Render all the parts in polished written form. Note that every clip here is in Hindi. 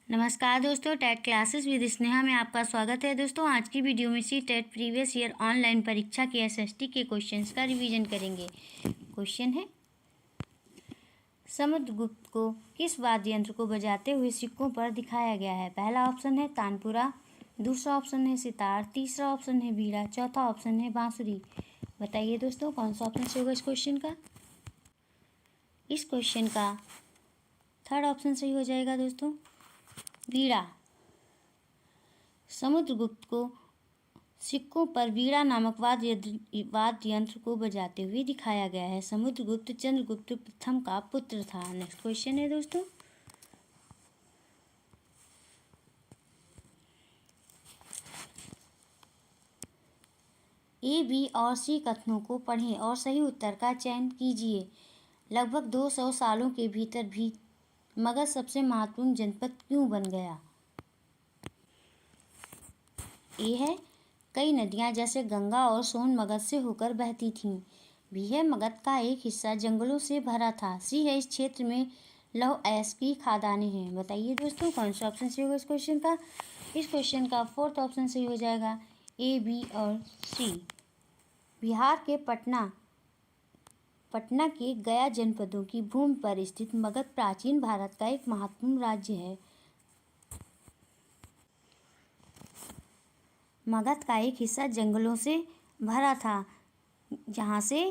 नमस्कार दोस्तों, टेट क्लासेस विद स्नेहा में आपका स्वागत है। दोस्तों, आज की वीडियो में C TET previous year online परीक्षा के एसएसटी के क्वेश्चंस का रिवीजन करेंगे। क्वेश्चन है, समुद्रगुप्त को किस वाद्य यंत्र को बजाते हुए सिक्कों पर दिखाया गया है? पहला ऑप्शन है तानपुरा, दूसरा ऑप्शन है सितार, तीसरा ऑप्शन है बीड़ा, चौथा ऑप्शन है बांसुरी। बताइए दोस्तों, कौन सा ऑप्शन सही होगा इस क्वेश्चन का? इस क्वेश्चन का थर्ड ऑप्शन सही हो जाएगा दोस्तों, बीड़ा। समुद्रगुप्त को सिक्कों पर बीड़ा नामक वाद्य यंत्र को बजाते हुए दिखाया गया है। समुद्रगुप्त चंद्रगुप्त प्रथम का पुत्र था। नेक्स्ट क्वेश्चन है दोस्तों, ए, बी और सी कथनों को पढ़ें और सही उत्तर का चयन कीजिए। लगभग 200 सालों के भीतर भी मगध सबसे महत्वपूर्ण जनपद क्यों बन गया? ए है, कई नदियां जैसे गंगा और सोन मगध से होकर बहती थीं। बी है, मगध का एक हिस्सा जंगलों से भरा था। सी है, इस क्षेत्र में लौह अयस्क की खदानें हैं। बताइए दोस्तों, कौन सा ऑप्शन सही होगा इस क्वेश्चन का? इस क्वेश्चन का फोर्थ ऑप्शन सही हो जाएगा, ए, बी और सी। बिहार के पटना के गया जनपदों की भूमि पर स्थित मगध प्राचीन भारत का एक महत्वपूर्ण राज्य है। मगध का एक हिस्सा जंगलों से भरा था, जहाँ से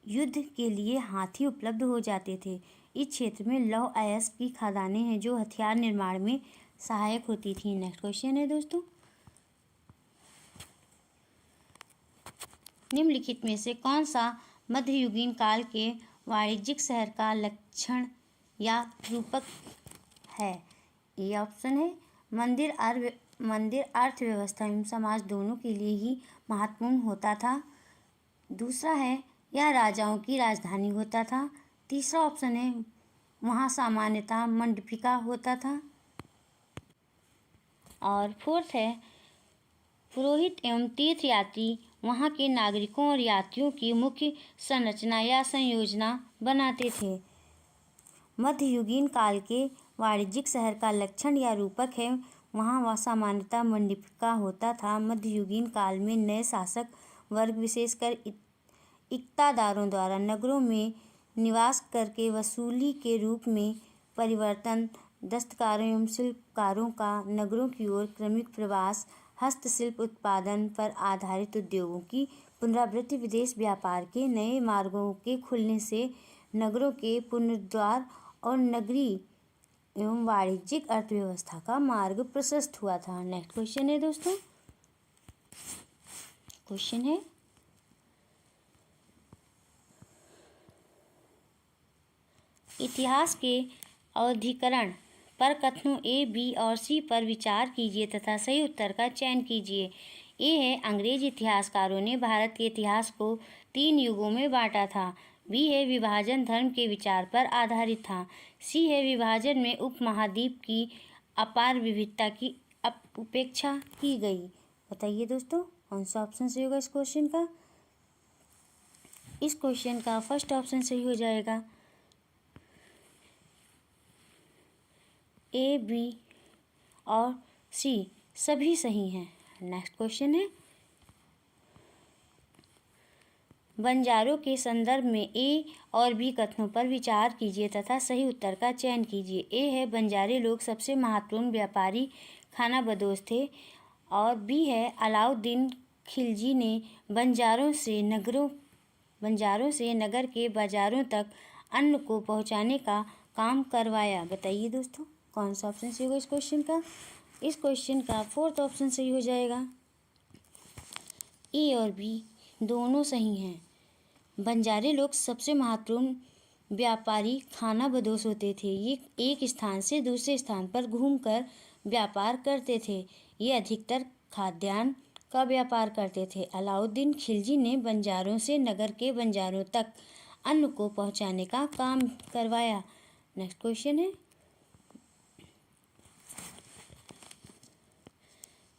युद्ध के लिए हाथी उपलब्ध हो जाते थे। इस क्षेत्र में लौह अयस्क की खदानें हैं जो हथियार निर्माण में सहायक होती थी। नेक्स्ट क्वेश्चन है दोस्तों, निम्नलिखित में से कौन सा मध्ययुगीन काल के वाणिज्यिक शहर का लक्षण या रूपक है? ये ऑप्शन है, मंदिर अर्थव्यवस्था एवं समाज दोनों के लिए ही महत्वपूर्ण होता था। दूसरा है, यह राजाओं की राजधानी होता था। तीसरा ऑप्शन है, वहाँ सामान्यतः मंडपिका होता था। और फोर्थ है, पुरोहित एवं तीर्थयात्री वहाँ के नागरिकों और यात्रियों की मुख्य संरचना या संयोजना बनाते थे। मध्ययुगीन काल के वाणिज्यिक शहर का लक्षण या रूपक है, वहाँ सामान्यतः मंडपिका होता था। मध्ययुगीन काल में नए शासक वर्ग विशेषकर इक्तादारों द्वारा नगरों में निवास करके वसूली के रूप में परिवर्तन, दस्तकारों एवं शिल्पकारों का नगरों की ओर क्रमिक प्रवास, हस्तशिल्प उत्पादन पर आधारित उद्योगों की पुनरावृत्ति, विदेश व्यापार के नए मार्गों के खुलने से नगरों के पुनरुद्धार और नगरीय एवं वाणिज्यिक अर्थव्यवस्था का मार्ग प्रशस्त हुआ था। नेक्स्ट क्वेश्चन है दोस्तों, क्वेश्चन है, इतिहास के अवधिकरण पर कथनों ए, बी और सी पर विचार कीजिए तथा सही उत्तर का चयन कीजिए। ए है, अंग्रेज इतिहासकारों ने भारत के इतिहास को 3 युगों में बांटा था। बी है, विभाजन धर्म के विचार पर आधारित था। सी है, विभाजन में उपमहाद्वीप की अपार विविधता की उपेक्षा की गई। बताइए दोस्तों, कौन सा ऑप्शन सही होगा इस क्वेश्चन का? इस क्वेश्चन का फर्स्ट ऑप्शन सही हो जाएगा, ए, बी और सी सभी सही हैं। नेक्स्ट क्वेश्चन है, बंजारों के संदर्भ में ए और बी कथनों पर विचार कीजिए तथा सही उत्तर का चयन कीजिए। ए है, बंजारे लोग सबसे महत्वपूर्ण व्यापारी खानाबदोश थे। और बी है, अलाउद्दीन खिलजी ने बंजारों से नगर के बाजारों तक अन्न को पहुंचाने का काम करवाया। बताइए दोस्तों, कौन सा ऑप्शन सही होगा इस क्वेश्चन का? इस क्वेश्चन का फोर्थ ऑप्शन सही हो जाएगा, ए और बी दोनों सही हैं। बंजारे लोग सबसे महत्वपूर्ण व्यापारी खानाबदोश होते थे। ये एक स्थान से दूसरे स्थान पर घूमकर व्यापार करते थे। ये अधिकतर खाद्यान्न का व्यापार करते थे। अलाउद्दीन खिलजी ने बंजारों से नगर के बंजारों तक अन्न को पहुंचाने का काम करवाया। नेक्स्ट क्वेश्चन है,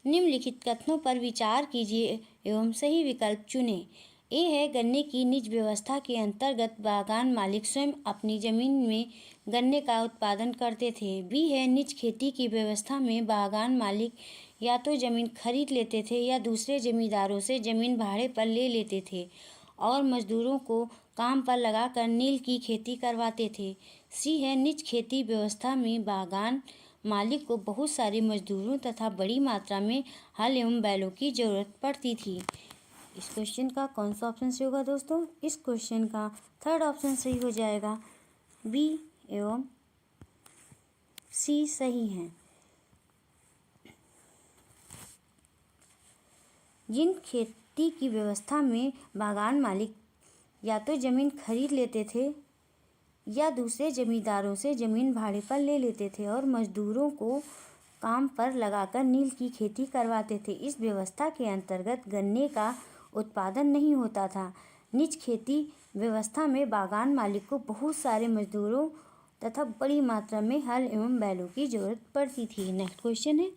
निम्नलिखित कथनों पर विचार कीजिए एवं सही विकल्प चुनें। ए है गन्ने की निज व्यवस्था के अंतर्गत बागान मालिक स्वयं अपनी जमीन में गन्ने का उत्पादन करते थे। बी है निज खेती की व्यवस्था में बागान मालिक या तो जमीन खरीद लेते थे या दूसरे जमींदारों से जमीन भाड़े पर ले लेते थे और मजदूरों को काम पर लगाकर नील की खेती करवाते थे। सी है निज खेती व्यवस्था में बागान मालिक को बहुत सारे मजदूरों तथा बड़ी मात्रा में हल एवं बैलों की जरूरत पड़ती थी। इस क्वेश्चन का कौन सा ऑप्शन सही होगा दोस्तों? इस क्वेश्चन का थर्ड ऑप्शन सही हो जाएगा। बी एवं सी सही हैं। जिन खेती की व्यवस्था में बागान मालिक या तो जमीन खरीद लेते थे या दूसरे जमींदारों से जमीन भाड़े पर ले लेते थे और मजदूरों को काम पर लगाकर नील की खेती करवाते थे, इस व्यवस्था के अंतर्गत गन्ने का उत्पादन नहीं होता था। निज खेती व्यवस्था में बागान मालिक को बहुत सारे मजदूरों तथा बड़ी मात्रा में हल एवं बैलों की जरूरत पड़ती थी। नेक्स्ट क्वेश्चन है,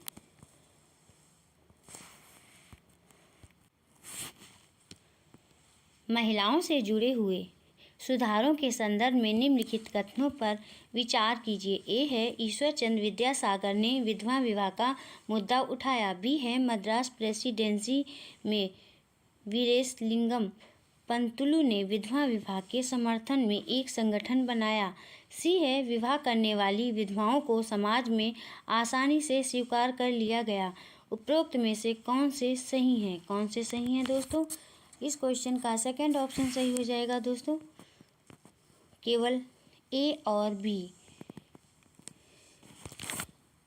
महिलाओं से जुड़े हुए सुधारों के संदर्भ में निम्नलिखित कथनों पर विचार कीजिए। ए है ईश्वर चंद्र विद्यासागर ने विधवा विवाह का मुद्दा उठाया। बी है मद्रास प्रेसिडेंसी में वीरेशलिंगम पंतुलु ने विधवा विवाह के समर्थन में एक संगठन बनाया। सी है विवाह करने वाली विधवाओं को समाज में आसानी से स्वीकार कर लिया गया। उपरोक्त में से कौन से सही हैं? कौन से सही हैं दोस्तों? इस क्वेश्चन का सेकंड ऑप्शन सही हो जाएगा दोस्तों, केवल ए और बी।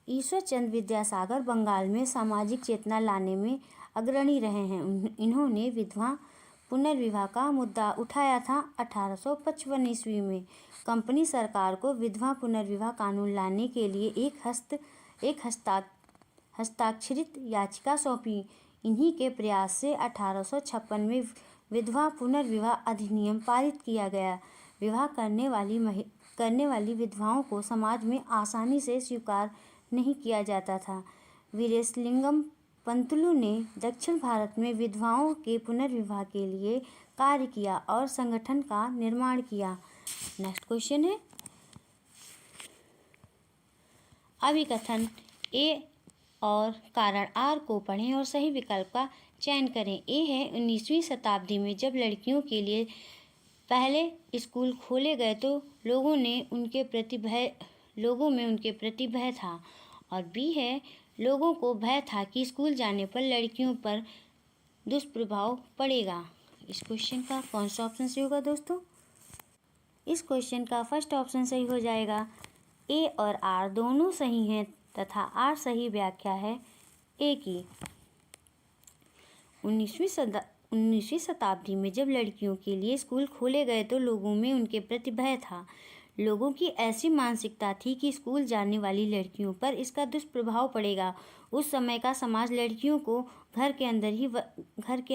ईश्वर चंद्र विद्यासागर बंगाल में सामाजिक चेतना लाने में अग्रणी रहे हैं। इन्होंने विधवा पुनर्विवाह का मुद्दा उठाया था। 1855 ईस्वी में कंपनी सरकार को विधवा पुनर्विवाह कानून लाने के लिए एक हस्ताक्षरित याचिका सौंपी। इन्हीं के प्रयास से 1856 में विधवा पुनर्विवाह अधिनियम पारित किया गया। विवाह करने वाली विधवाओं को समाज में आसानी से स्वीकार नहीं किया जाता था। वीरेशलिंगम पंतुलु ने दक्षिण भारत में विधवाओं के पुनर्विवाह के लिए कार्य किया और संगठन का निर्माण किया। नेक्स्ट क्वेश्चन है, अभिकथन ए और कारण आर को पढ़ें और सही विकल्प का चयन करें। ए है 19वीं शताब्दी में जब लड़कियों के लिए पहले स्कूल खोले गए तो लोगों में उनके प्रति भय था। और बी है लोगों को भय था कि स्कूल जाने पर लड़कियों पर दुष्प्रभाव पड़ेगा। इस क्वेश्चन का कौन सा ऑप्शन सही होगा दोस्तों? इस क्वेश्चन का फर्स्ट ऑप्शन सही हो जाएगा। ए और आर दोनों सही हैं तथा आर सही व्याख्या है ए की। 19वीं शताब्दी में जब लड़कियों के लिए स्कूल खोले गए तो लोगों में उनके प्रति भय था। लोगों की ऐसी मानसिकता थी कि स्कूल जाने वाली लड़कियों पर इसका दुष्प्रभाव पड़ेगा। उस समय का समाज लड़कियों को घर के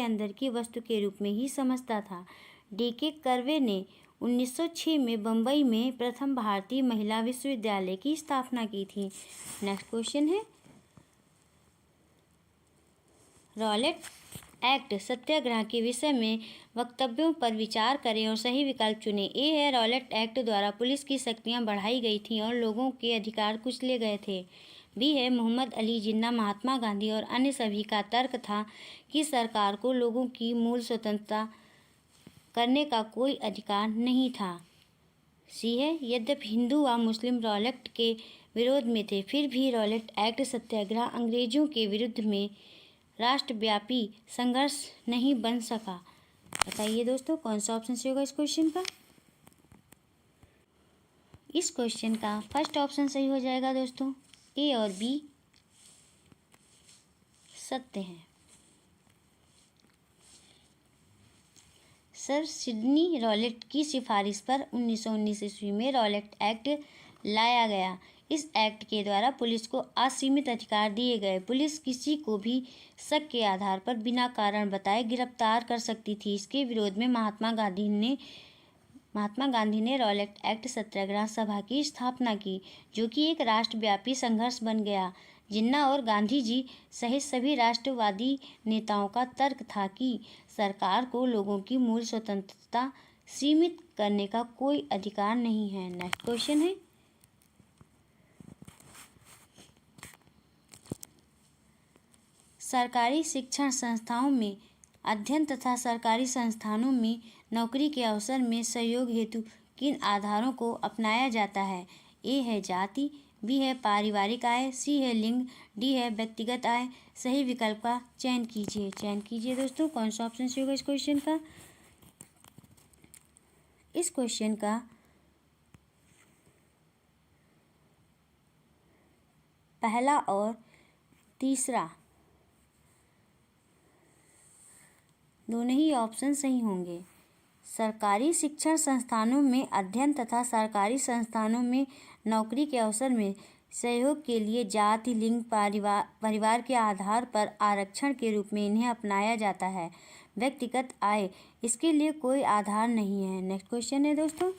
अंदर की वस्तु के रूप में ही समझता था। डी.के. कर्वे ने 1906 में बम्बई में प्रथम भारतीय महिला विश्वविद्यालय की स्थापना की थी। नेक्स्ट क्वेश्चन है, रॉलेट एक्ट सत्याग्रह के विषय में वक्तव्यों पर विचार करें और सही विकल्प चुनें। ए है रॉलेट एक्ट द्वारा पुलिस की शक्तियां बढ़ाई गई थीं और लोगों के अधिकार कुचले गए थे। बी है मोहम्मद अली जिन्ना, महात्मा गांधी और अन्य सभी का तर्क था कि सरकार को लोगों की मूल स्वतंत्रता करने का कोई अधिकार नहीं था। सी है यद्यपि हिंदू व मुस्लिम रॉलेट के विरोध में थे, फिर भी रॉलेट एक्ट सत्याग्रह अंग्रेजों के विरुद्ध में राष्ट्रव्यापी संघर्ष नहीं बन सका। बताइए दोस्तों कौन सा ऑप्शन सही होगा इस क्वेश्चन का? इस क्वेश्चन का फर्स्ट ऑप्शन सही हो जाएगा दोस्तों, ए और बी सत्य हैं। सर सिडनी रॉलेट की सिफारिश पर 1919 ईस्वी में रॉलेट एक्ट लाया गया। इस एक्ट के द्वारा पुलिस को असीमित अधिकार दिए गए। पुलिस किसी को भी शक के आधार पर बिना कारण बताए गिरफ्तार कर सकती थी। इसके विरोध में महात्मा गांधी ने रॉलेट एक्ट सत्याग्रह सभा की स्थापना की, जो कि एक राष्ट्रव्यापी संघर्ष बन गया। जिन्ना और गांधी जी सहित सभी राष्ट्रवादी नेताओं का तर्क था कि सरकार को लोगों की मूल स्वतंत्रता सीमित करने का कोई अधिकार नहीं है। नेक्स्ट क्वेश्चन है, सरकारी शिक्षण संस्थाओं में अध्ययन तथा सरकारी संस्थानों में नौकरी के अवसर में सहयोग हेतु किन आधारों को अपनाया जाता है? ए है जाति, बी है पारिवारिक आय, सी है लिंग, डी है व्यक्तिगत आय। सही विकल्प का चयन कीजिए दोस्तों। कौन सा ऑप्शन सही होगा इस क्वेश्चन का? इस क्वेश्चन का पहला और तीसरा दोनों ही ऑप्शन सही होंगे। सरकारी शिक्षण संस्थानों में अध्ययन तथा सरकारी संस्थानों में नौकरी के अवसर में सहयोग के लिए जाति, लिंग, परिवार के आधार पर आरक्षण के रूप में इन्हें अपनाया जाता है। व्यक्तिगत आय, इसके लिए कोई आधार नहीं है। नेक्स्ट क्वेश्चन है दोस्तों,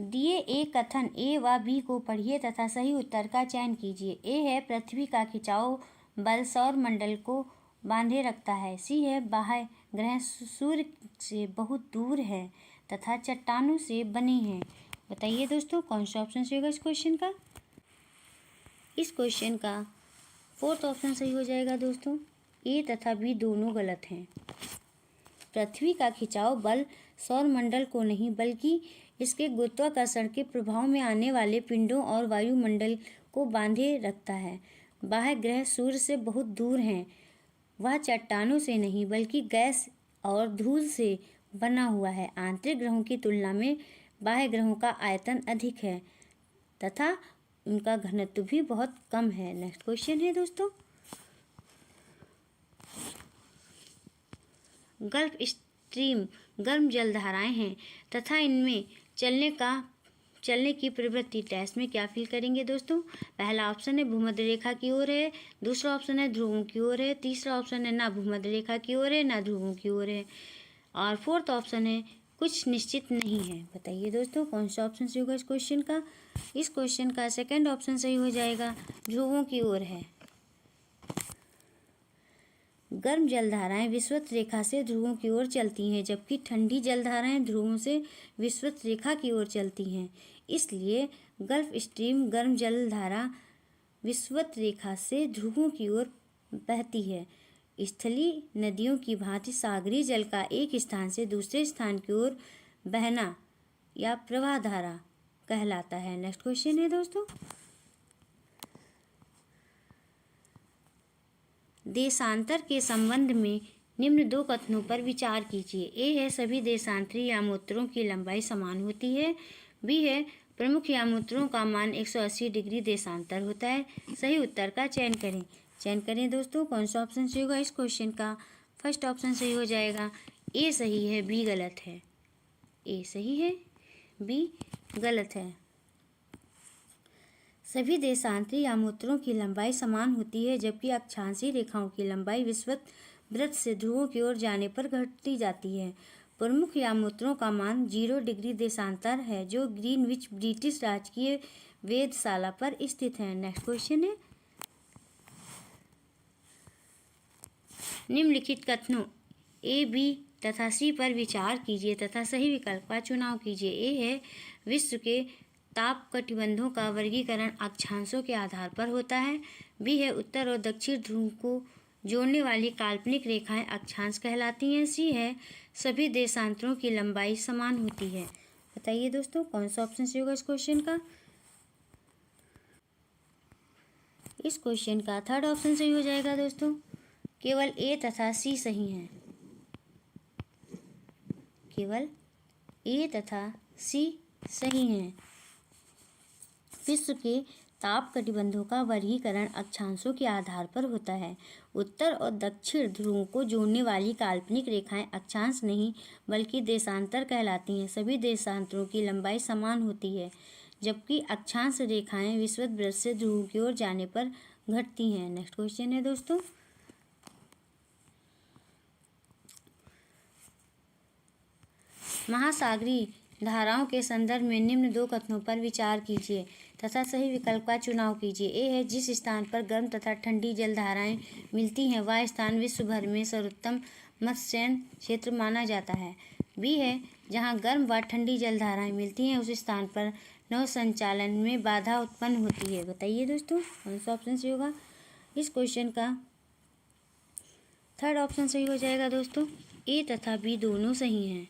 दिए ए कथन ए व बी को पढ़िए तथा सही उत्तर का चयन कीजिए। ए है पृथ्वी का खिंचाव बल सौर मंडल को बांधे रखता है। सी है बाह्य ग्रह सूर्य से बहुत दूर है तथा चट्टानों से बने हैं। बताइए दोस्तों कौन सा ऑप्शन सही होगा इस क्वेश्चन का? इस क्वेश्चन का फोर्थ ऑप्शन सही हो जाएगा दोस्तों। ए तथा बी दोनों गलत हैं। पृथ्वी का खिंचाव बल सौर मंडल को नहीं बल्कि इसके गुरुत्वाकर्षण के प्रभाव में आने वाले पिंडों और वायुमंडल को बांधे रखता है। बाह्य ग्रह सूर्य से बहुत दूर हैं। वह चट्टानों से नहीं बल्कि गैस और धूल से बना हुआ है। आंतरिक ग्रहों की तुलना में बाह्य ग्रहों का आयतन अधिक है तथा उनका घनत्व भी बहुत कम है। नेक्स्ट क्वेश्चन है दोस्तों, गल्फ स्ट्रीम गर्म जलधाराएं हैं तथा इनमें चलने की प्रवृत्ति टेस्ट में क्या फिल करेंगे दोस्तों? पहला ऑप्शन है भूमध्य रेखा की ओर है, दूसरा ऑप्शन है ध्रुवों की ओर है, तीसरा ऑप्शन है ना भूमध्य रेखा की ओर है ना ध्रुवों की ओर है, और फोर्थ ऑप्शन है कुछ निश्चित नहीं है। बताइए दोस्तों कौन सा ऑप्शन सही होगा इस क्वेश्चन का? इस क्वेश्चन का सेकंड ऑप्शन सही हो जाएगा, ध्रुवों की ओर है। गर्म जलधाराएं विषुवत रेखा से ध्रुवों की ओर चलती हैं जबकि ठंडी जलधाराएं ध्रुवों से विषुवत रेखा की ओर चलती हैं। इसलिए गल्फ स्ट्रीम गर्म जलधारा विषुवत रेखा से ध्रुवों की ओर बहती है। स्थलीय नदियों की भांति सागरीय जल का एक स्थान से दूसरे स्थान की ओर बहना या प्रवाह धारा कहलाता है। नेक्स्ट क्वेश्चन है दोस्तों, देशांतर के संबंध में निम्न दो कथनों पर विचार कीजिए। ए है सभी देशांतरी यामोत्तरों की लंबाई समान होती है, बी है प्रमुख यामोत्तरों का मान 180 डिग्री देशांतर होता है। सही उत्तर का चयन करें दोस्तों। कौन सा ऑप्शन सही होगा इस क्वेश्चन का? फर्स्ट ऑप्शन सही हो जाएगा, ए सही है बी गलत है। ए सही है बी गलत है। सभी देशांतरी यामोत्तरों की लंबाई समान होती है जबकि अक्षांशीय रेखाओं की लंबाई विषुवत वृत्त से ध्रुवों की ओर जाने पर घटती जाती है। प्रमुख यामोत्तरों का मान 0 डिग्री देशांतर है जो ग्रीनविच ब्रिटिश राजकीय वेधशाला पर स्थित है। नेक्स्ट क्वेश्चन है, निम्नलिखित कथनों ए बी तथा सी पर विचार कीजिए तथा सही विकल्प का चुनाव कीजिए। ए है विश्व के ताप कटिबंधों का वर्गीकरण अक्षांशों के आधार पर होता है। बी है उत्तर और दक्षिण ध्रुव को जोड़ने वाली काल्पनिक रेखाएं अक्षांश कहलाती हैं। सी है सभी देशांतरों की लंबाई समान होती है। बताइए दोस्तों कौन सा ऑप्शन सही होगा इस क्वेश्चन का? इस क्वेश्चन का थर्ड ऑप्शन सही हो जाएगा दोस्तों। केवल ए तथा सी सही हैं। केवल ए तथा सी सही हैं। विश्व के ताप कटिबंधों का वर्गीकरण अक्षांशों के आधार पर होता है। उत्तर और दक्षिण ध्रुवों को जोड़ने वाली काल्पनिक रेखाएं अक्षांश नहीं बल्कि देशांतर कहलाती हैं। सभी देशांतरों की लंबाई समान होती है जबकि अक्षांश रेखाएं विषुवत वृत्त से ध्रुवों की ओर जाने पर घटती हैं। नेक्स्ट क्वेश्चन है दोस्तों, महासागरीय धाराओं के संदर्भ में निम्न दो कथनों पर विचार कीजिए तथा सही विकल्प का चुनाव कीजिए। ए है, जिस स्थान पर गर्म तथा ठंडी जलधाराएं मिलती हैं वह स्थान विश्व भर में सर्वोत्तम मत्स्यन क्षेत्र माना जाता है। बी है, जहां गर्म व ठंडी जलधाराएं मिलती हैं उस स्थान पर नौ संचालन में बाधा उत्पन्न होती है। बताइए दोस्तों कौन सा ऑप्शन सही होगा। इस क्वेश्चन का थर्ड ऑप्शन सही हो जाएगा दोस्तों। ए तथा बी दोनों सही हैं।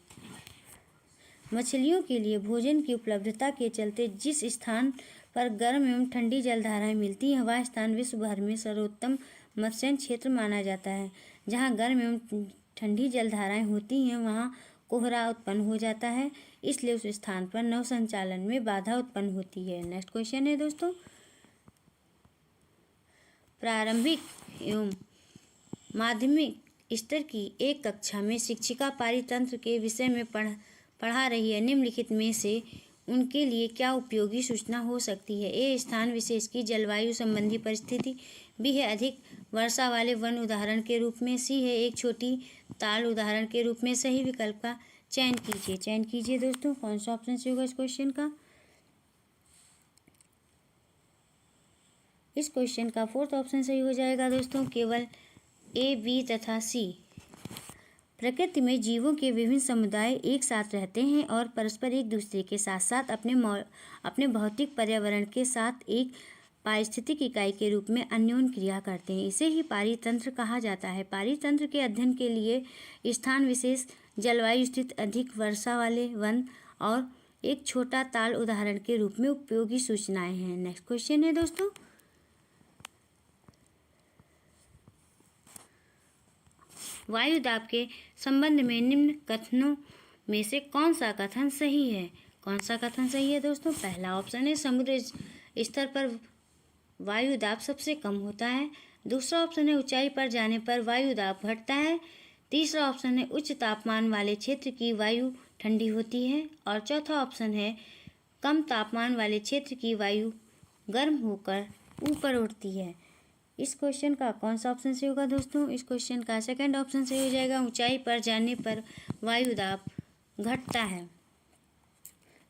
मछलियों के लिए भोजन की उपलब्धता के चलते जिस स्थान पर गर्म एवं ठंडी जलधाराएं मिलती हैं वह स्थान विश्व भर में सर्वोत्तम मत्स्यन क्षेत्र माना जाता है। जहां गर्म एवं ठंडी जलधाराएं होती हैं वहां कोहरा उत्पन्न हो जाता है, इसलिए उस स्थान पर नौ संचालन में बाधा उत्पन्न होती है। नेक्स्ट क्वेश्चन है दोस्तों, प्रारंभिक एवं माध्यमिक स्तर की एक कक्षा में शिक्षिका पारितंत्र के विषय में पढ़ा रही है। निम्नलिखित में से उनके लिए क्या उपयोगी सूचना हो सकती है। ए, स्थान विशेष की जलवायु संबंधी परिस्थिति। बी है, अधिक वर्षा वाले वन उदाहरण के रूप में। सी है, एक छोटी ताल उदाहरण के रूप में। सही विकल्प का चयन कीजिए दोस्तों कौन सा ऑप्शन सही होगा इस क्वेश्चन का। इस क्वेश्चन का फोर्थ ऑप्शन सही हो जाएगा दोस्तों, केवल ए, बी तथा सी। प्रकृति में जीवों के विभिन्न समुदाय एक साथ रहते हैं और परस्पर एक दूसरे के साथ साथ अपने भौतिक पर्यावरण के साथ एक पारिस्थितिक इकाई के रूप में अन्योन्य क्रिया करते हैं। इसे ही पारितंत्र कहा जाता है। पारितंत्र के अध्ययन के लिए स्थान विशेष जलवायु स्थित अधिक वर्षा वाले वन और एक छोटा ताल उदाहरण के रूप में उपयोगी सूचनाएं हैं। नेक्स्ट क्वेश्चन है दोस्तों, वायु दाब के संबंध में निम्न कथनों में से कौन सा कथन सही है। कौन सा कथन सही है दोस्तों। पहला ऑप्शन है, समुद्र स्तर पर वायु दाब सबसे कम होता है। दूसरा ऑप्शन है, ऊंचाई पर जाने पर वायु दाब घटता है। तीसरा ऑप्शन है, उच्च तापमान वाले क्षेत्र की वायु ठंडी होती है। और चौथा ऑप्शन है, कम तापमान वाले क्षेत्र की वायु गर्म होकर ऊपर उठती है। इस क्वेश्चन का कौन सा ऑप्शन सही होगा दोस्तों। इस क्वेश्चन का सेकंड ऑप्शन सही हो जाएगा, ऊंचाई पर जाने पर वायु दाब घटता है।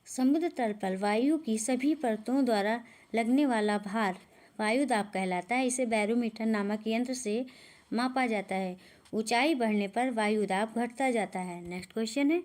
समुद्र तल पर वायु की सभी परतों द्वारा लगने वाला भार वायु दाब कहलाता है। इसे बैरोमीटर नामक यंत्र से मापा जाता है। ऊंचाई बढ़ने पर वायु दाब घटता जाता है। नेक्स्ट क्वेश्चन है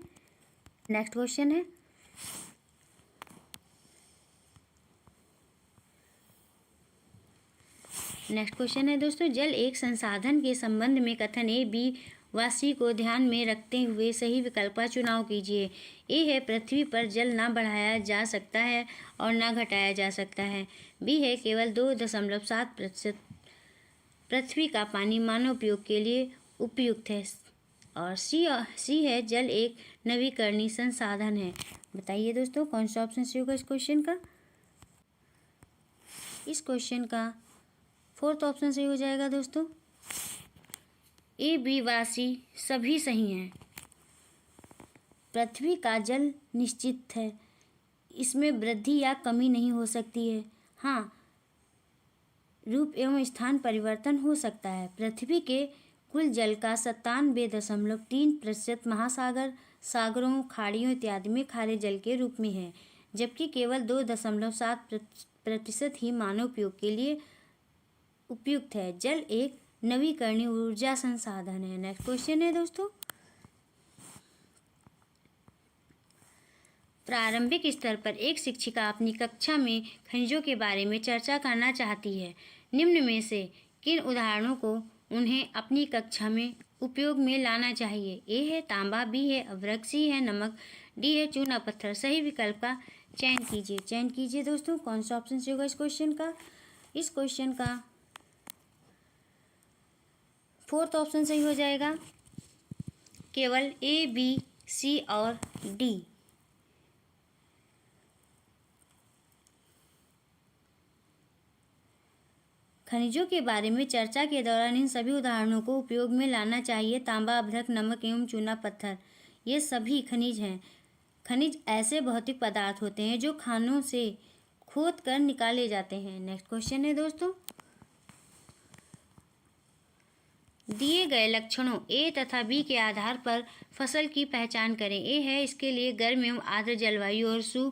दोस्तों, जल एक संसाधन के संबंध में कथन ए, बी व सी को ध्यान में रखते हुए सही विकल्प का चुनाव कीजिए। ए है, पृथ्वी पर जल ना बढ़ाया जा सकता है और ना घटाया जा सकता है। बी है, केवल 2.7% पृथ्वी का पानी मानव उपयोग के लिए उपयुक्त है। और सी है, जल एक नवीकरणीय संसाधन है। बताइए दोस्तों कौन सा ऑप्शन सही होगा इस क्वेश्चन का। इस क्वेश्चन का फोर्थ ऑप्शन सही हो जाएगा दोस्तों, ए, बी व सी सभी सही हैं। पृथ्वी का जल निश्चित है, इसमें वृद्धि या कमी नहीं हो सकती है। हाँ, रूप एवं स्थान परिवर्तन हो सकता है। पृथ्वी के कुल जल का 97.3% महासागर, सागरों, खाड़ियों इत्यादि में खारे जल के रूप में है, जबकि केवल 2.7% ही मानव उपयोग के लिए उपयुक्त है। जल एक नवीकरणीय ऊर्जा संसाधन है। नेक्स्ट क्वेश्चन है दोस्तों, प्रारंभिक स्तर पर एक शिक्षिका अपनी कक्षा में खनिजों के बारे में चर्चा करना चाहती है। निम्न में से किन उदाहरणों को उन्हें अपनी कक्षा में उपयोग में लाना चाहिए। ए है, तांबा। बी है, अभ्रक। सी है, नमक। डी है, चूना पत्थर। सही विकल्प का चयन कीजिए दोस्तों कौन सा ऑप्शन सही होगा इस क्वेश्चन का। इस क्वेश्चन का फोर्थ ऑप्शन सही हो जाएगा, केवल ए, बी, सी और डी। खनिजों के बारे में चर्चा के दौरान इन सभी उदाहरणों को उपयोग में लाना चाहिए। तांबा, अभ्रक, नमक एवं चूना पत्थर ये सभी खनिज हैं। खनिज ऐसे भौतिक पदार्थ होते हैं जो खानों से खोद कर निकाले जाते हैं। नेक्स्ट क्वेश्चन है दोस्तों, दिए गए लक्षणों ए तथा बी के आधार पर फसल की पहचान करें। ए है, इसके लिए गर्म एवं आर्द्र जलवायु और सु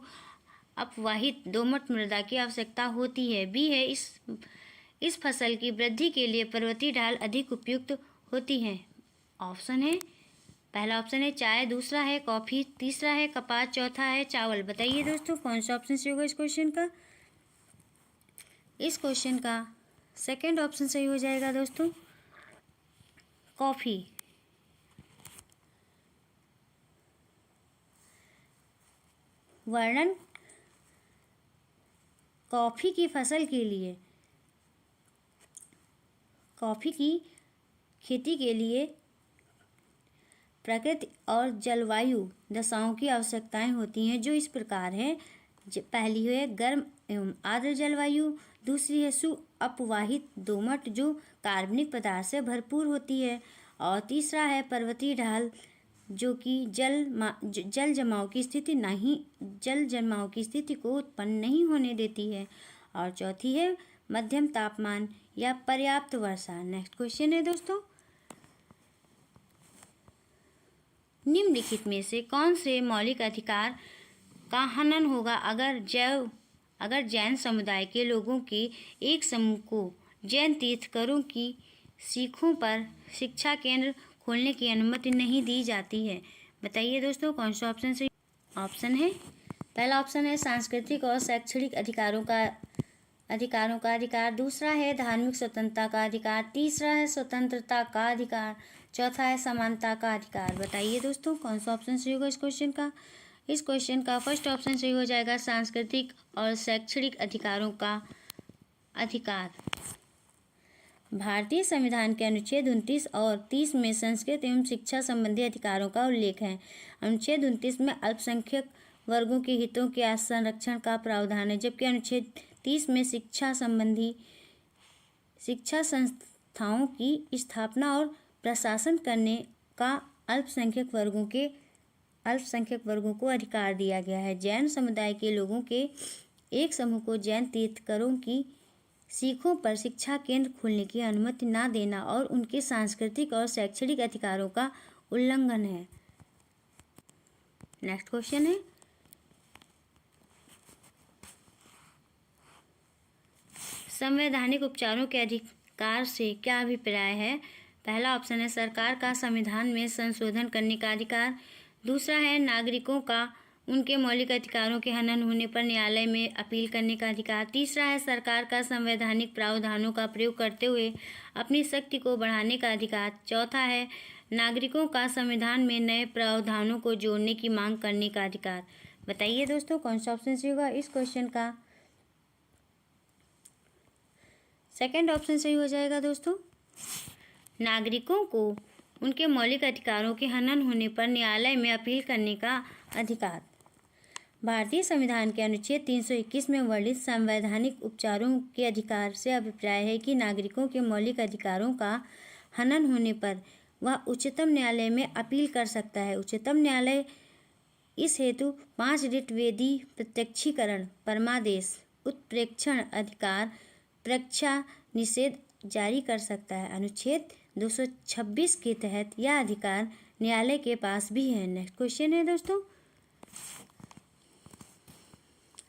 अपवाहित दोमट मृदा की आवश्यकता होती है। बी है, इस फसल की वृद्धि के लिए पर्वतीय ढाल अधिक उपयुक्त होती है। ऑप्शन है, पहला ऑप्शन है चाय, दूसरा है कॉफी, तीसरा है कपास, चौथा है चावल। बताइए दोस्तों कौन सा ऑप्शन सही होगा इस क्वेश्चन का। इस क्वेश्चन का सेकंड ऑप्शन सही हो जाएगा दोस्तों, कॉफी। वर्णन, कॉफी की फसल के लिए, कॉफी की खेती के लिए प्रकृति और जलवायु दशाओं की आवश्यकताएं होती हैं, जो इस प्रकार है। पहली है गर्म एवं आर्द्र जलवायु, दूसरी है सु अपवाहित दोमट जो कार्बनिक पदार्थ से भरपूर होती है, और तीसरा है पर्वतीय ढाल जो कि जल जमाव की स्थिति को उत्पन्न नहीं होने देती है, और चौथी है मध्यम तापमान या पर्याप्त वर्षा। नेक्स्ट क्वेश्चन है दोस्तों, निम्नलिखित में से कौन से मौलिक अधिकार का हनन होगा अगर जैन समुदाय के लोगों के एक समूह को जैन तीर्थंकरों की सीखों पर शिक्षा केंद्र खोलने की अनुमति नहीं दी जाती है। बताइए दोस्तों कौन सा ऑप्शन सही। ऑप्शन है, पहला ऑप्शन है सांस्कृतिक और शैक्षणिक अधिकारों का अधिकार, दूसरा है धार्मिक स्वतंत्रता का अधिकार, तीसरा है स्वतंत्रता का अधिकार, चौथा है समानता का अधिकार। बताइए दोस्तों कौन सा ऑप्शन सही होगा इस क्वेश्चन का। इस क्वेश्चन का फर्स्ट ऑप्शन सही हो जाएगा, सांस्कृतिक और शैक्षणिक अधिकारों का अधिकार। भारतीय संविधान के अनुच्छेद 29 और 30 में संस्कृत एवं शिक्षा संबंधी अधिकारों का उल्लेख है। अनुच्छेद 29 में अल्पसंख्यक वर्गों के हितों के संरक्षण का प्रावधान है, जबकि अनुच्छेद 30 में शिक्षा संस्थाओं की स्थापना और प्रशासन करने का अल्पसंख्यक वर्गों को अधिकार दिया गया है। जैन समुदाय के लोगों के एक समूह को जैन तीर्थंकरों की सीखों पर शिक्षा केंद्र खोलने की अनुमति न देना और उनके सांस्कृतिक और शैक्षणिक अधिकारों का उल्लंघन है। नेक्स्ट क्वेश्चन है, संवैधानिक उपचारों के अधिकार से क्या अभिप्राय है। पहला ऑप्शन है सरकार का संविधान में संशोधन करने का अधिकार, दूसरा है नागरिकों का उनके मौलिक अधिकारों के हनन होने पर न्यायालय में अपील करने का अधिकार, तीसरा है सरकार का संवैधानिक प्रावधानों का प्रयोग करते हुए अपनी शक्ति को बढ़ाने का अधिकार, चौथा है नागरिकों का संविधान में नए प्रावधानों को जोड़ने की मांग करने का अधिकार। बताइए दोस्तों कौन सा ऑप्शन सही होगा इस क्वेश्चन का। सेकंड ऑप्शन सही हो जाएगा दोस्तों, नागरिकों को उनके मौलिक अधिकारों के हनन होने पर न्यायालय में अपील करने का अधिकार। भारतीय संविधान के अनुच्छेद 321 में वर्णित संवैधानिक उपचारों के अधिकार से अभिप्राय है कि नागरिकों के मौलिक अधिकारों का हनन होने पर वह उच्चतम न्यायालय में अपील कर सकता है। उच्चतम न्यायालय इस हेतु 5 रिट वेदी प्रत्यक्षीकरण, परमादेश, उत्प्रेक्षण अधिकार, प्रक्षा निषेध जारी कर सकता है। अनुच्छेद 226 के तहत यह अधिकार न्यायालय के पास भी है। नेक्स्ट क्वेश्चन है दोस्तों,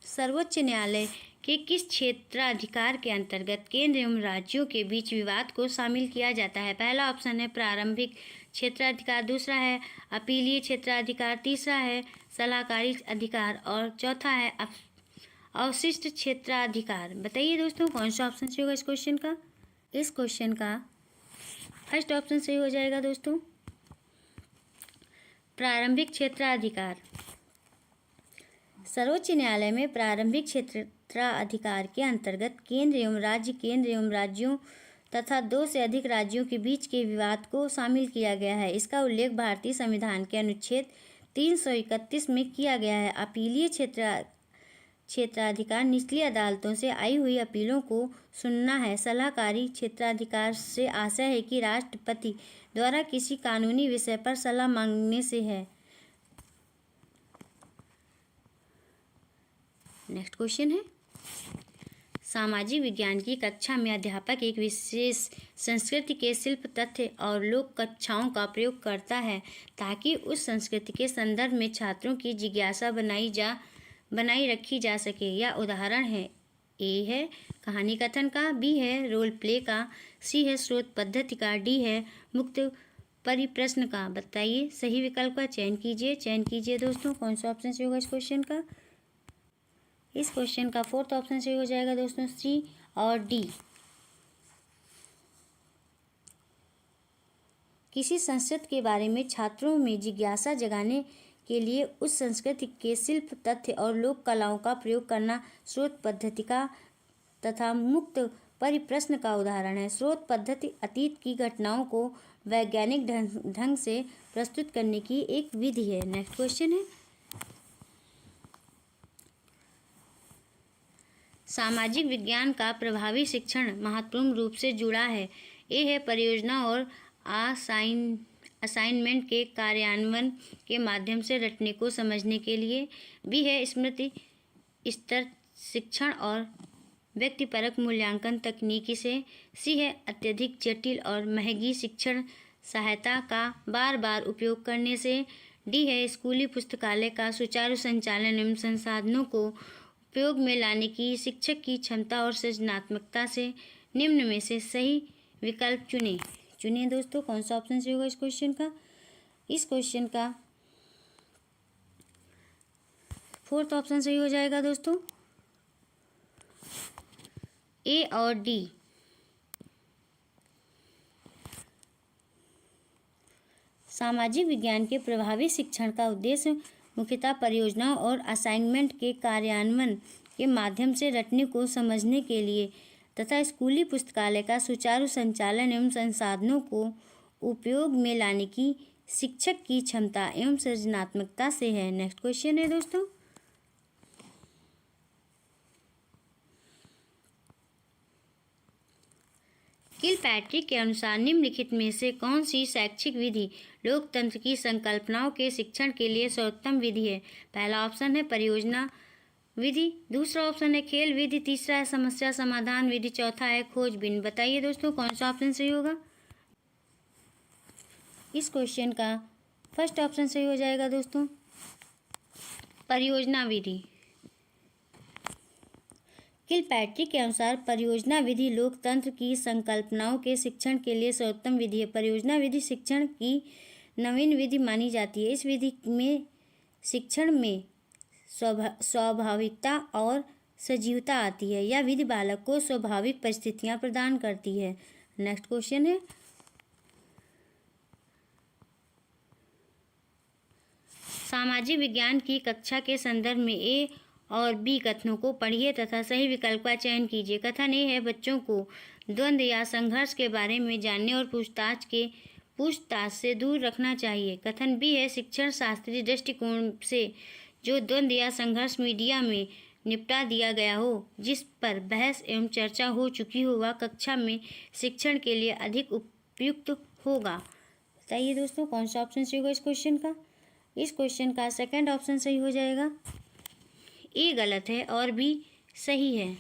सर्वोच्च न्यायालय के किस क्षेत्राधिकार के अंतर्गत केंद्र एवं राज्यों के बीच विवाद को शामिल किया जाता है। पहला ऑप्शन है प्रारंभिक क्षेत्राधिकार, दूसरा है अपीलीय क्षेत्राधिकार, तीसरा है सलाहकारी अधिकार और चौथा है अवशिष्ट क्षेत्राधिकार। बताइए दोस्तों कौन सा ऑप्शन सही होगा इस क्वेश्चन का। इस क्वेश्चन का फर्स्ट ऑप्शन सही हो जाएगा दोस्तों, प्रारंभिक क्षेत्राधिकार। सर्वोच्च न्यायालय में प्रारंभिक क्षेत्राधिकार के अंतर्गत केंद्र एवं राज्यों तथा 2 से अधिक राज्यों के बीच के विवाद को शामिल किया गया है। इसका उल्लेख भारतीय संविधान के अनुच्छेद 331 में किया गया है। अपीलीय क्षेत्राधिकार निचली अदालतों से आई हुई अपीलों को सुनना है। सलाहकारी क्षेत्राधिकार से आशय है कि राष्ट्रपति द्वारा किसी कानूनी विषय पर सलाह मांगने से है। नेक्स्ट क्वेश्चन है, सामाजिक विज्ञान की कक्षा में अध्यापक एक विशेष संस्कृति के शिल्प, तथ्य और लोक कक्षाओं का प्रयोग करता है ताकि उस संस्कृति के संदर्भ में छात्रों की जिज्ञासा बनाई रखी जा सके। यह उदाहरण है। ए है कहानी कथन का, बी है रोल प्ले का, सी है स्रोत पद्धति का, डी है मुक्त परिप्रश्न का। बताइए सही विकल्प का चयन कीजिए दोस्तों। कौन सा ऑप्शन सही होगा इस क्वेश्चन का? इस क्वेश्चन का फोर्थ ऑप्शन सही हो जाएगा दोस्तों, सी और डी। किसी संस्कृति के बारे में छात्रों में जिज्ञासा जगाने के लिए उस संस्कृति के शिल्प, तथ्य और लोक कलाओं का प्रयोग करना स्रोत पद्धति का तथा मुक्त परिप्रश्न का उदाहरण है। स्रोत पद्धति अतीत की घटनाओं को वैज्ञानिक ढंग से प्रस्तुत करने की एक विधि है। नेक्स्ट क्वेश्चन है, सामाजिक विज्ञान का प्रभावी शिक्षण महत्वपूर्ण रूप से जुड़ा है। ए है परियोजना और असाइनमेंट के कार्यान्वयन के माध्यम से रटने को समझने के लिए, बी है स्मृति स्तर शिक्षण और व्यक्तिपरक मूल्यांकन तकनीकी से, सी है अत्यधिक जटिल और महंगी शिक्षण सहायता का बार बार उपयोग करने से, डी है स्कूली पुस्तकालय का सुचारू संचालन एवं संसाधनों को उपयोग में लाने की शिक्षक की क्षमता और सृजनात्मकता से। निम्न में से सही विकल्प चुनिए दोस्तों। कौन सा ऑप्शन सही होगा इस क्वेश्चन का? इस क्वेश्चन का फोर्थ ऑप्शन सही हो जाएगा दोस्तों, ए और डी। सामाजिक विज्ञान के प्रभावी शिक्षण का उद्देश्य मुख्यतः परियोजनाओं और असाइनमेंट के कार्यान्वयन के माध्यम से रटने को समझने के लिए तथा स्कूली पुस्तकालय का सुचारू संचालन एवं संसाधनों को उपयोग में लाने की शिक्षक की क्षमता एवं सृजनात्मकता से है। नेक्स्ट क्वेश्चन है दोस्तों, किलपैट्रिक के अनुसार निम्नलिखित में से कौन सी शैक्षिक विधि लोकतंत्र की संकल्पनाओं के शिक्षण के लिए सर्वोत्तम विधि है? पहला ऑप्शन है परियोजना विधि, दूसरा ऑप्शन है खेल विधि, तीसरा है समस्या समाधान विधि, चौथा है खोजबीन। बताइए दोस्तों कौन सा ऑप्शन सही होगा? इस क्वेश्चन का फर्स्ट ऑप्शन सही हो जाएगा दोस्तों, परियोजना विधि। किलपैट्रिक के अनुसार परियोजना विधि लोकतंत्र की संकल्पनाओं के शिक्षण के लिए सर्वोत्तम विधि है। परियोजना विधि शिक्षण की नवीन विधि मानी जाती है। इस विधि में शिक्षण में स्वाभाविकता और सजीवता आती है। यह विधि बालक को स्वाभाविक परिस्थितियां प्रदान करती है। नेक्स्ट क्वेश्चन है, सामाजिक विज्ञान की कक्षा के संदर्भ में ए और बी कथनों को पढ़िए तथा सही विकल्प का चयन कीजिए। कथन ए है बच्चों को द्वंद्व या संघर्ष के बारे में जानने और पूछताछ से दूर रखना चाहिए। कथन बी है शिक्षण शास्त्रीय दृष्टिकोण से जो द्वंद्व या संघर्ष मीडिया में निपटा दिया गया हो, जिस पर बहस एवं चर्चा हो चुकी हो, वह कक्षा में शिक्षण के लिए अधिक उपयुक्त होगा। बताइए दोस्तों कौन सा ऑप्शन सही होगा इस क्वेश्चन का? इस क्वेश्चन का सेकंड ऑप्शन सही हो जाएगा, ए गलत है और बी सही है।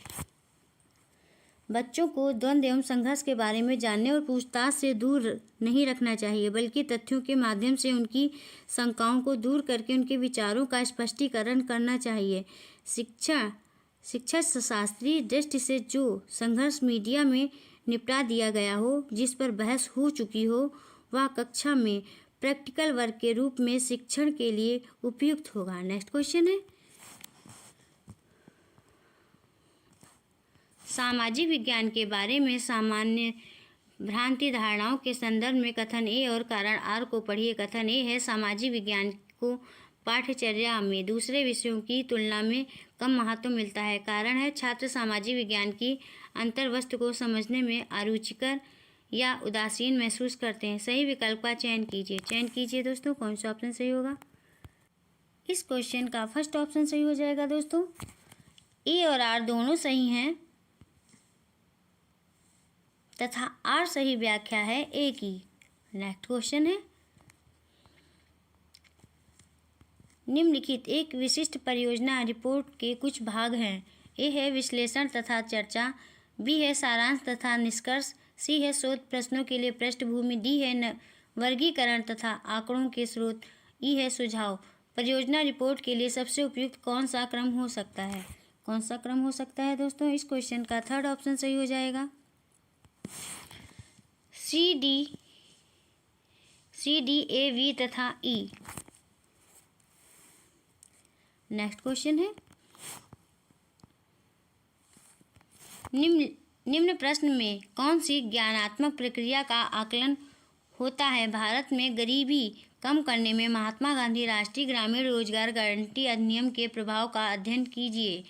बच्चों को द्वंद्व एवं संघर्ष के बारे में जानने और पूछताछ से दूर नहीं रखना चाहिए, बल्कि तथ्यों के माध्यम से उनकी शंकाओं को दूर करके उनके विचारों का स्पष्टीकरण करना चाहिए। शिक्षा शास्त्रीय दृष्टि से जो संघर्ष मीडिया में निपटा दिया गया हो, जिस पर बहस हो चुकी हो, वह कक्षा में प्रैक्टिकल वर्क के रूप में शिक्षण के लिए उपयुक्त होगा। नेक्स्ट क्वेश्चन है, सामाजिक विज्ञान के बारे में सामान्य भ्रांति धारणाओं के संदर्भ में कथन ए और कारण आर को पढ़िए। कथन ए है सामाजिक विज्ञान को पाठ्यचर्या में दूसरे विषयों की तुलना में कम महत्व मिलता है। कारण है छात्र सामाजिक विज्ञान की अंतर्वस्तु को समझने में अरुचिकर या उदासीन महसूस करते हैं। सही विकल्प का चयन कीजिए दोस्तों। कौन सा ऑप्शन सही होगा? इस क्वेश्चन का फर्स्ट ऑप्शन सही हो जाएगा दोस्तों, ए और आर दोनों सही हैं तथा आर सही व्याख्या है ए की। नेक्स्ट क्वेश्चन है, निम्नलिखित एक विशिष्ट परियोजना रिपोर्ट के कुछ भाग हैं। ए है विश्लेषण तथा चर्चा, बी है सारांश तथा निष्कर्ष, सी है शोध प्रश्नों के लिए पृष्ठभूमि, डी है वर्गीकरण तथा आंकड़ों के स्रोत, ई है सुझाव। परियोजना रिपोर्ट के लिए सबसे उपयुक्त कौन सा क्रम हो सकता है? कौन सा क्रम हो सकता है दोस्तों? इस क्वेश्चन का थर्ड ऑप्शन सही हो जाएगा, सी डी ए वी तथा ई। नेक्स्ट क्वेश्चन है, निम्न प्रश्न में कौन सी ज्ञानात्मक प्रक्रिया का आकलन होता है? भारत में गरीबी कम करने में महात्मा गांधी राष्ट्रीय ग्रामीण रोजगार गारंटी अधिनियम के प्रभाव का अध्ययन कीजिए।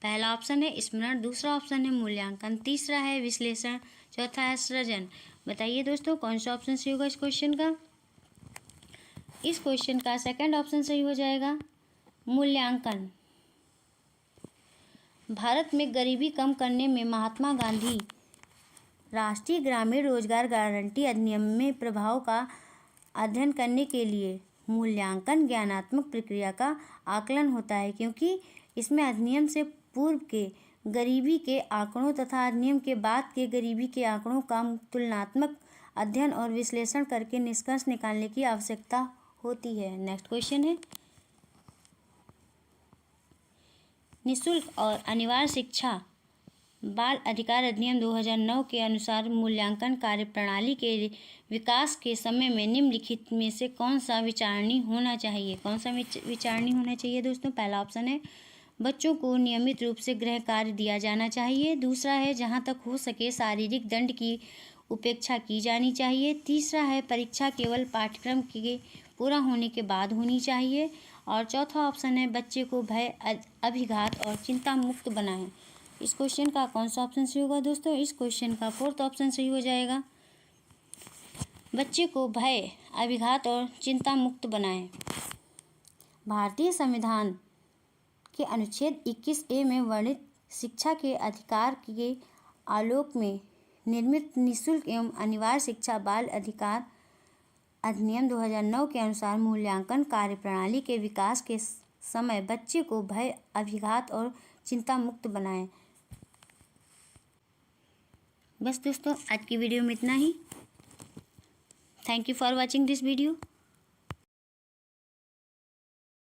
पहला ऑप्शन है स्मरण, दूसरा ऑप्शन है मूल्यांकन, तीसरा है विश्लेषण, चौथा है सृजन। बताइए दोस्तों कौन सा ऑप्शन सही होगा इस क्वेश्चन का? इस क्वेश्चन का सेकंड ऑप्शन सही हो जाएगा, मूल्यांकन। भारत में गरीबी कम करने में महात्मा गांधी राष्ट्रीय ग्रामीण रोजगार गारंटी अधिनियम में प्रभाव का अध्ययन करने के लिए मूल्यांकन ज्ञानात्मक प्रक्रिया का आकलन होता है, क्योंकि इसमें अधिनियम से पूर्व के गरीबी के आंकड़ों तथा अधिनियम के बाद के गरीबी के आंकड़ों का तुलनात्मक अध्ययन और विश्लेषण करके निष्कर्ष निकालने की आवश्यकता होती है। नेक्स्ट क्वेश्चन है, निःशुल्क और अनिवार्य शिक्षा बाल अधिकार अधिनियम 2009 के अनुसार मूल्यांकन कार्य प्रणाली के विकास के समय में निम्नलिखित में से कौन सा विचारणीय होना चाहिए? कौन सा विचारणीय होना चाहिए दोस्तों? पहला ऑप्शन है बच्चों को नियमित रूप से गृह कार्य दिया जाना चाहिए, दूसरा है जहां तक हो सके शारीरिक दंड की उपेक्षा की जानी चाहिए, तीसरा है परीक्षा केवल पाठ्यक्रम के पूरा होने के बाद होनी चाहिए, और चौथा ऑप्शन है बच्चे को भय, अभिघात और चिंता मुक्त बनाएं। इस क्वेश्चन का कौन सा ऑप्शन सही होगा दोस्तों? इस क्वेश्चन का फोर्थ ऑप्शन सही हो जाएगा, बच्चे को भय, अभिघात और चिंता मुक्त बनाएं। भारतीय संविधान के अनुच्छेद 21A में वर्णित शिक्षा के अधिकार के आलोक में निर्मित निःशुल्क एवं अनिवार्य शिक्षा बाल अधिकार अधिनियम 2009 के अनुसार मूल्यांकन कार्य प्रणाली के विकास के समय बच्चे को भय, अभिघात और चिंता मुक्त बनाएं। बस दोस्तों आज की वीडियो में इतना ही। Thank you for watching this video.